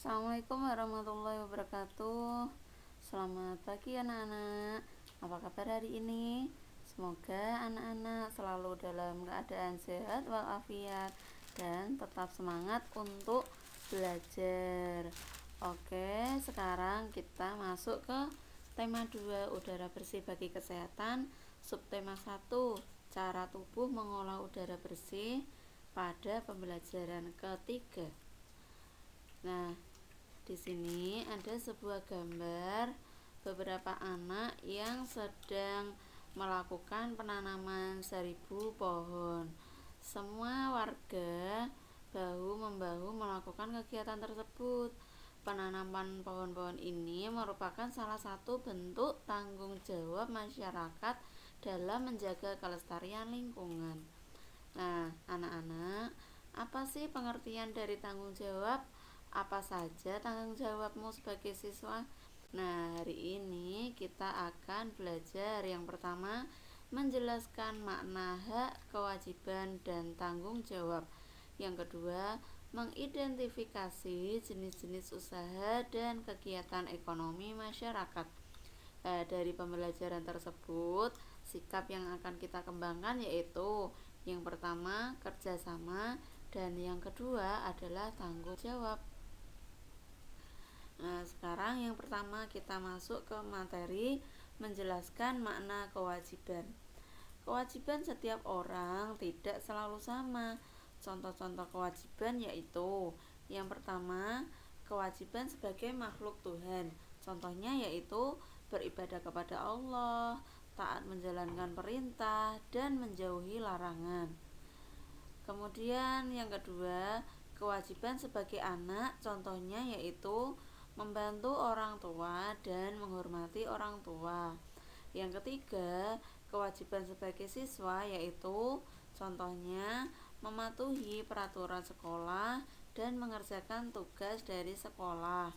Assalamualaikum warahmatullahi wabarakatuh. Selamat pagi anak-anak. Apa kabar hari ini? Semoga anak-anak selalu dalam keadaan sehat walafiat dan tetap semangat untuk belajar. Oke, sekarang kita masuk ke tema 2, udara bersih bagi kesehatan. Subtema 1, cara tubuh mengolah udara bersih pada pembelajaran ketiga. Nah, di sini ada sebuah gambar beberapa anak yang sedang melakukan penanaman 1000 pohon. Semua warga bahu-membahu melakukan kegiatan tersebut. Penanaman pohon-pohon ini merupakan salah satu bentuk tanggung jawab masyarakat dalam menjaga kelestarian lingkungan. Nah, anak-anak, apa sih pengertian dari tanggung jawab? Apa saja tanggung jawabmu sebagai siswa? Nah, hari ini kita akan belajar yang pertama, menjelaskan makna hak, kewajiban, dan tanggung jawab. Yang kedua, mengidentifikasi jenis-jenis usaha dan kegiatan ekonomi masyarakat. Dari pembelajaran tersebut, sikap yang akan kita kembangkan yaitu yang pertama, kerjasama, dan yang kedua adalah tanggung jawab. Nah, sekarang yang pertama kita masuk ke materi menjelaskan makna kewajiban. Kewajiban setiap orang tidak selalu sama. Contoh-contoh kewajiban yaitu yang pertama, kewajiban sebagai makhluk Tuhan. Contohnya yaitu beribadah kepada Allah, taat menjalankan perintah, dan menjauhi larangan. Kemudian yang kedua, kewajiban sebagai anak, contohnya yaitu membantu orang tua dan menghormati orang tua. Yang ketiga, kewajiban sebagai siswa yaitu contohnya mematuhi peraturan sekolah dan mengerjakan tugas dari sekolah.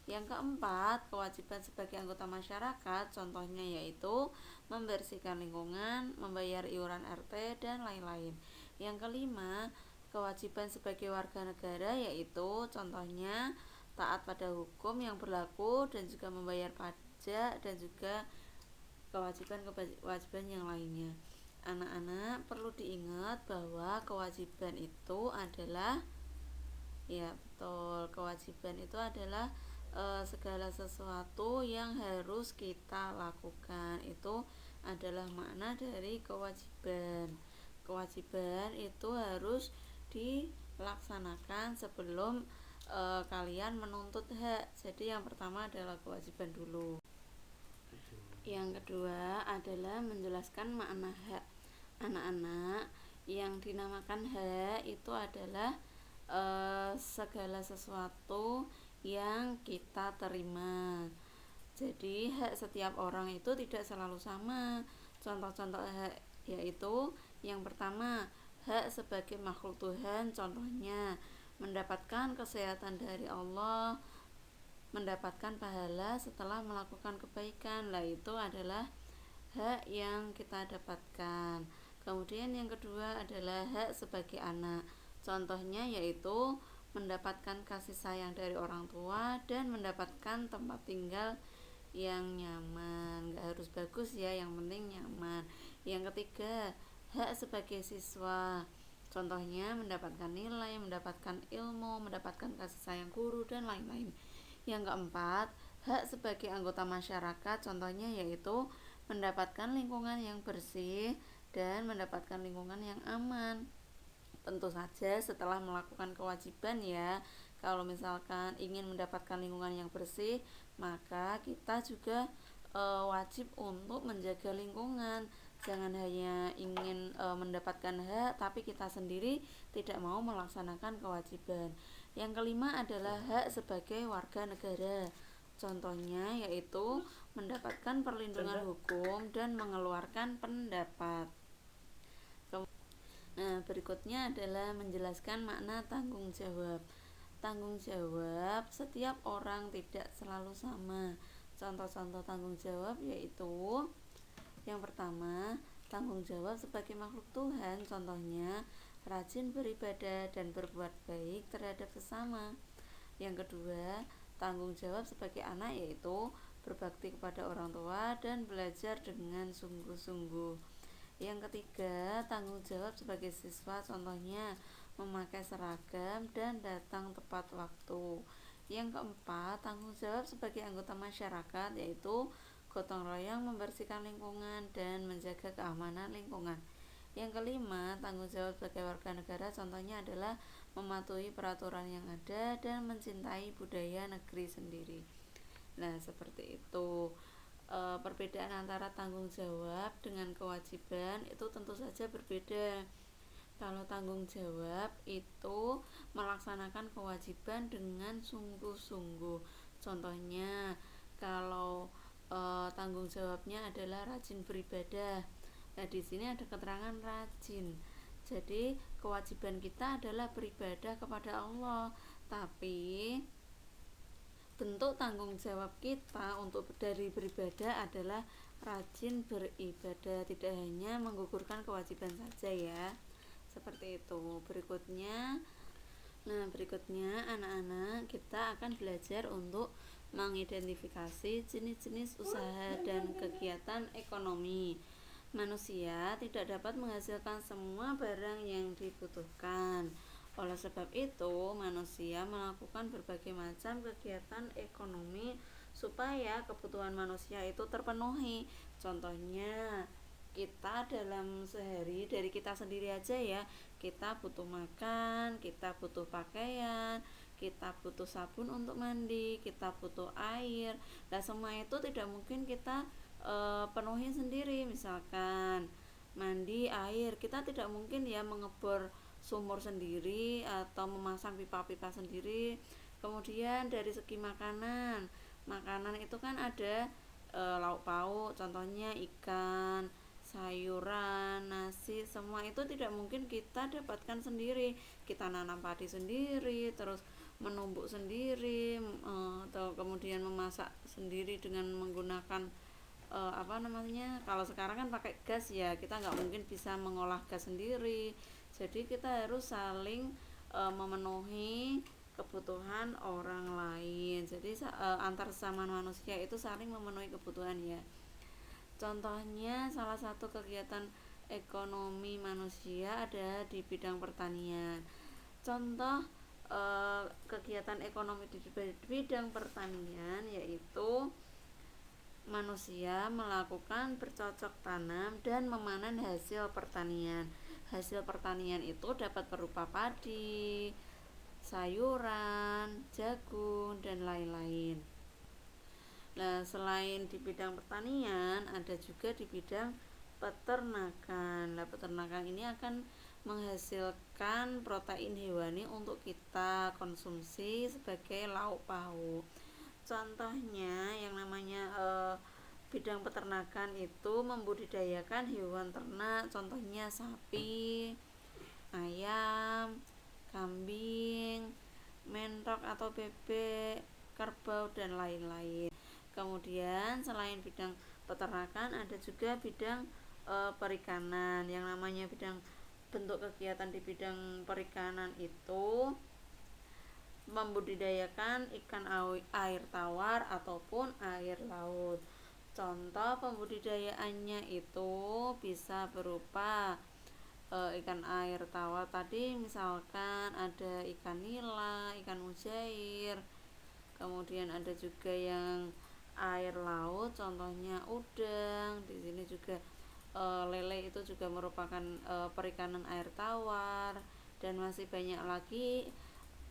Yang keempat, kewajiban sebagai anggota masyarakat contohnya yaitu membersihkan lingkungan, membayar iuran RT, dan lain-lain. Yang kelima, kewajiban sebagai warga negara yaitu contohnya taat pada hukum yang berlaku dan juga membayar pajak dan juga kewajiban yang lainnya. Anak-anak perlu diingat bahwa kewajiban itu adalah kewajiban itu adalah segala sesuatu yang harus kita lakukan. Itu adalah makna dari kewajiban. Kewajiban itu harus dilaksanakan sebelum kalian menuntut hak. Jadi yang pertama adalah kewajiban dulu. Yang kedua adalah menjelaskan makna hak. Anak-anak, yang dinamakan hak itu adalah segala sesuatu yang kita terima. Jadi hak setiap orang itu tidak selalu sama. Contoh-contoh hak yaitu yang pertama, hak sebagai makhluk Tuhan, contohnya mendapatkan kesehatan dari Allah, mendapatkan pahala setelah melakukan kebaikan. Lah itu adalah hak yang kita dapatkan. Kemudian yang kedua adalah hak sebagai anak. Contohnya yaitu mendapatkan kasih sayang dari orang tua dan mendapatkan tempat tinggal yang nyaman. Gak harus bagus ya, yang penting nyaman. Yang ketiga, hak sebagai siswa. Contohnya mendapatkan nilai, mendapatkan ilmu, mendapatkan kasih sayang guru, dan lain-lain. Yang keempat, hak sebagai anggota masyarakat. Contohnya yaitu mendapatkan lingkungan yang bersih dan mendapatkan lingkungan yang aman. Tentu saja setelah melakukan kewajiban ya. Kalau misalkan ingin mendapatkan lingkungan yang bersih, maka kita juga wajib untuk menjaga lingkungan. Jangan hanya ingin mendapatkan hak tapi kita sendiri tidak mau melaksanakan kewajiban. Yang kelima adalah hak sebagai warga negara. Contohnya yaitu mendapatkan perlindungan hukum dan mengeluarkan pendapat. Nah, berikutnya adalah menjelaskan makna tanggung jawab. Tanggung jawab setiap orang tidak selalu sama. Contoh-contoh tanggung jawab yaitu yang pertama, tanggung jawab sebagai makhluk Tuhan, contohnya rajin beribadah dan berbuat baik terhadap sesama. Yang kedua, tanggung jawab sebagai anak yaitu berbakti kepada orang tua dan belajar dengan sungguh-sungguh. Yang ketiga, tanggung jawab sebagai siswa, contohnya memakai seragam dan datang tepat waktu. Yang keempat, tanggung jawab sebagai anggota masyarakat yaitu gotong royong membersihkan lingkungan dan menjaga keamanan lingkungan. Yang kelima, tanggung jawab sebagai warga negara contohnya adalah mematuhi peraturan yang ada dan mencintai budaya negeri sendiri. Nah, seperti itu. Perbedaan antara tanggung jawab dengan kewajiban itu tentu saja berbeda. Kalau tanggung jawab itu melaksanakan kewajiban dengan sungguh-sungguh. Contohnya, kalau tanggung jawabnya adalah rajin beribadah. Nah, di sini ada keterangan rajin. Jadi, kewajiban kita adalah beribadah kepada Allah, tapi bentuk tanggung jawab kita untuk dari beribadah adalah rajin beribadah, tidak hanya menggugurkan kewajiban saja ya. Seperti itu. Berikutnya anak-anak kita akan belajar untuk mengidentifikasi jenis-jenis usaha dan kegiatan ekonomi. Manusia tidak dapat menghasilkan semua barang yang dibutuhkan. Oleh sebab itu, manusia melakukan berbagai macam kegiatan ekonomi supaya kebutuhan manusia itu terpenuhi. Contohnya, kita dalam sehari dari kita sendiri aja ya, kita butuh makan, kita butuh pakaian, kita butuh sabun untuk mandi, kita butuh air. Nah, semua itu tidak mungkin kita penuhi sendiri. Misalkan mandi air, kita tidak mungkin ya mengebor sumur sendiri atau memasang pipa-pipa sendiri. Kemudian dari segi makanan itu kan ada lauk pauk, contohnya ikan, sayuran, nasi, semua itu tidak mungkin kita dapatkan sendiri. Kita nanam padi sendiri, terus menumbuk sendiri, atau kemudian memasak sendiri dengan menggunakan kalau sekarang kan pakai gas ya, kita nggak mungkin bisa mengolah gas sendiri. Jadi kita harus saling memenuhi kebutuhan orang lain. Jadi antar sesama manusia itu saling memenuhi kebutuhan ya. Contohnya salah satu kegiatan ekonomi manusia ada di bidang pertanian. Contoh kegiatan ekonomi di bidang pertanian yaitu manusia melakukan bercocok tanam dan memanen hasil pertanian. Hasil pertanian itu dapat berupa padi, sayuran, jagung, dan lain-lain. Nah, selain di bidang pertanian, ada juga di bidang peternakan. Nah, peternakan ini akan menghasilkan protein hewani untuk kita konsumsi sebagai lauk pauk. Contohnya yang namanya bidang peternakan itu membudidayakan hewan ternak, contohnya sapi, ayam, kambing, mentok atau bebek, kerbau, dan lain-lain. Kemudian selain bidang peternakan ada juga bidang perikanan. Yang namanya bentuk kegiatan di bidang perikanan itu membudidayakan ikan air tawar ataupun air laut. Contoh pembudidayaannya itu bisa berupa ikan air tawar tadi, misalkan ada ikan nila, ikan mujair. Kemudian ada juga yang air laut, contohnya udang. Di sini juga lele itu juga merupakan perikanan air tawar, dan masih banyak lagi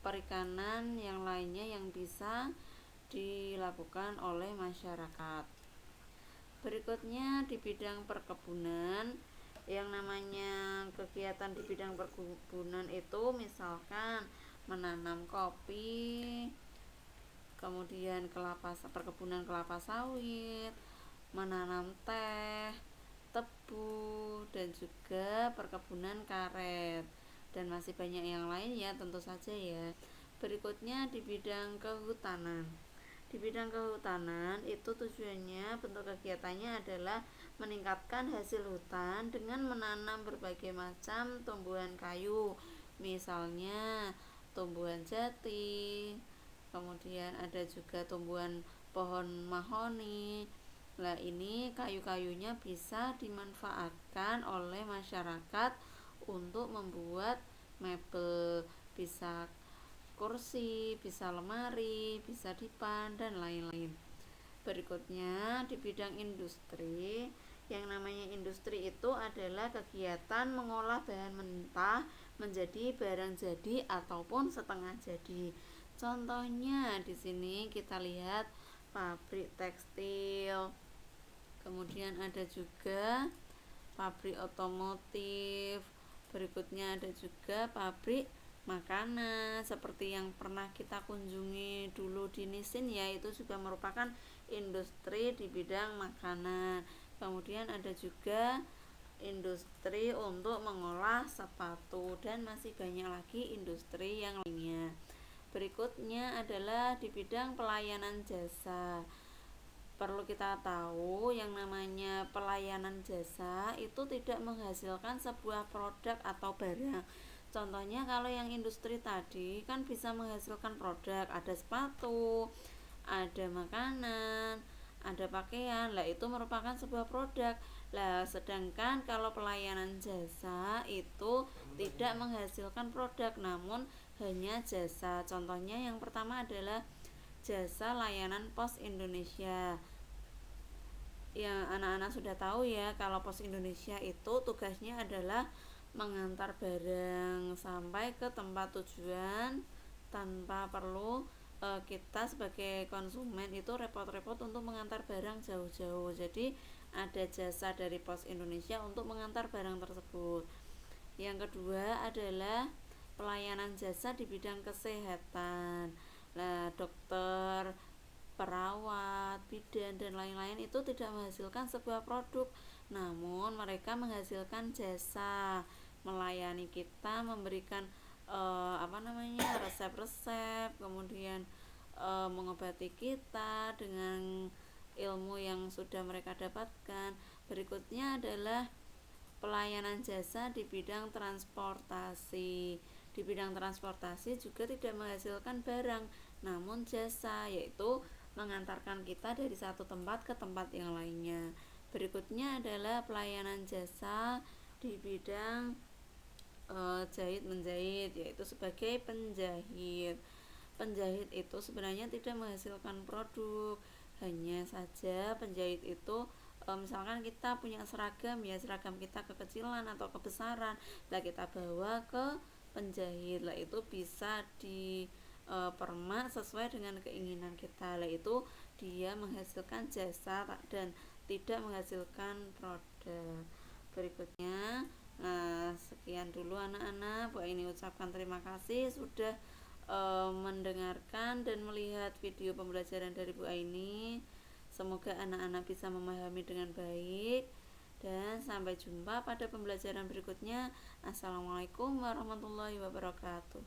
perikanan yang lainnya yang bisa dilakukan oleh masyarakat. Berikutnya di bidang perkebunan, yang namanya kegiatan di bidang perkebunan itu misalkan menanam kopi, kemudian perkebunan kelapa sawit, menanam teh, tebu, dan juga perkebunan karet, dan masih banyak yang lain ya, tentu saja ya. Berikutnya di bidang kehutanan. Di bidang kehutanan itu tujuannya, bentuk kegiatannya adalah meningkatkan hasil hutan dengan menanam berbagai macam tumbuhan kayu, misalnya tumbuhan jati, kemudian ada juga tumbuhan pohon mahoni. Nah, ini kayu-kayunya bisa dimanfaatkan oleh masyarakat untuk membuat mebel, bisa kursi, bisa lemari, bisa dipan, dan lain-lain. Berikutnya, di bidang industri, yang namanya industri itu adalah kegiatan mengolah bahan mentah menjadi barang jadi ataupun setengah jadi. Contohnya di sini kita lihat pabrik tekstil, kemudian ada juga pabrik otomotif, berikutnya ada juga pabrik makanan seperti yang pernah kita kunjungi dulu di Nisin, yaitu juga merupakan industri di bidang makanan. Kemudian ada juga industri untuk mengolah sepatu dan masih banyak lagi industri yang lainnya. Berikutnya adalah di bidang pelayanan jasa. Perlu kita tahu yang namanya pelayanan jasa itu tidak menghasilkan sebuah produk atau barang. Contohnya kalau yang industri tadi kan bisa menghasilkan produk, ada sepatu, ada makanan, ada pakaian, lah itu merupakan sebuah produk. Lah sedangkan kalau pelayanan jasa itu tidak menghasilkan produk namun hanya jasa. Contohnya yang pertama adalah jasa layanan Pos Indonesia. Yang anak-anak sudah tahu ya, kalau Pos Indonesia itu tugasnya adalah mengantar barang sampai ke tempat tujuan tanpa perlu kita sebagai konsumen itu repot-repot untuk mengantar barang jauh-jauh. Jadi ada jasa dari Pos Indonesia untuk mengantar barang tersebut. Yang kedua adalah pelayanan jasa di bidang kesehatan. Nah, dokter, perawat, bidan, dan lain-lain itu tidak menghasilkan sebuah produk, namun mereka menghasilkan jasa, melayani kita, memberikan resep-resep, kemudian mengobati kita dengan ilmu yang sudah mereka dapatkan. Berikutnya adalah pelayanan jasa di bidang transportasi. Di bidang transportasi juga tidak menghasilkan barang, namun jasa, yaitu mengantarkan kita dari satu tempat ke tempat yang lainnya. Berikutnya adalah pelayanan jasa di bidang jahit menjahit, yaitu sebagai penjahit. Penjahit itu sebenarnya tidak menghasilkan produk, hanya saja penjahit itu misalkan kita punya seragam, ya seragam kita kekecilan atau kebesaran, lah kita bawa ke penjahit, lah itu bisa di permak sesuai dengan keinginan kita, lah itu dia menghasilkan jasa dan tidak menghasilkan produk. Berikutnya, nah sekian dulu anak-anak. Bu ini ucapkan terima kasih sudah mendengarkan dan melihat video pembelajaran dari Bu Aini. Semoga anak-anak bisa memahami dengan baik dan sampai jumpa pada pembelajaran berikutnya. Assalamualaikum warahmatullahi wabarakatuh.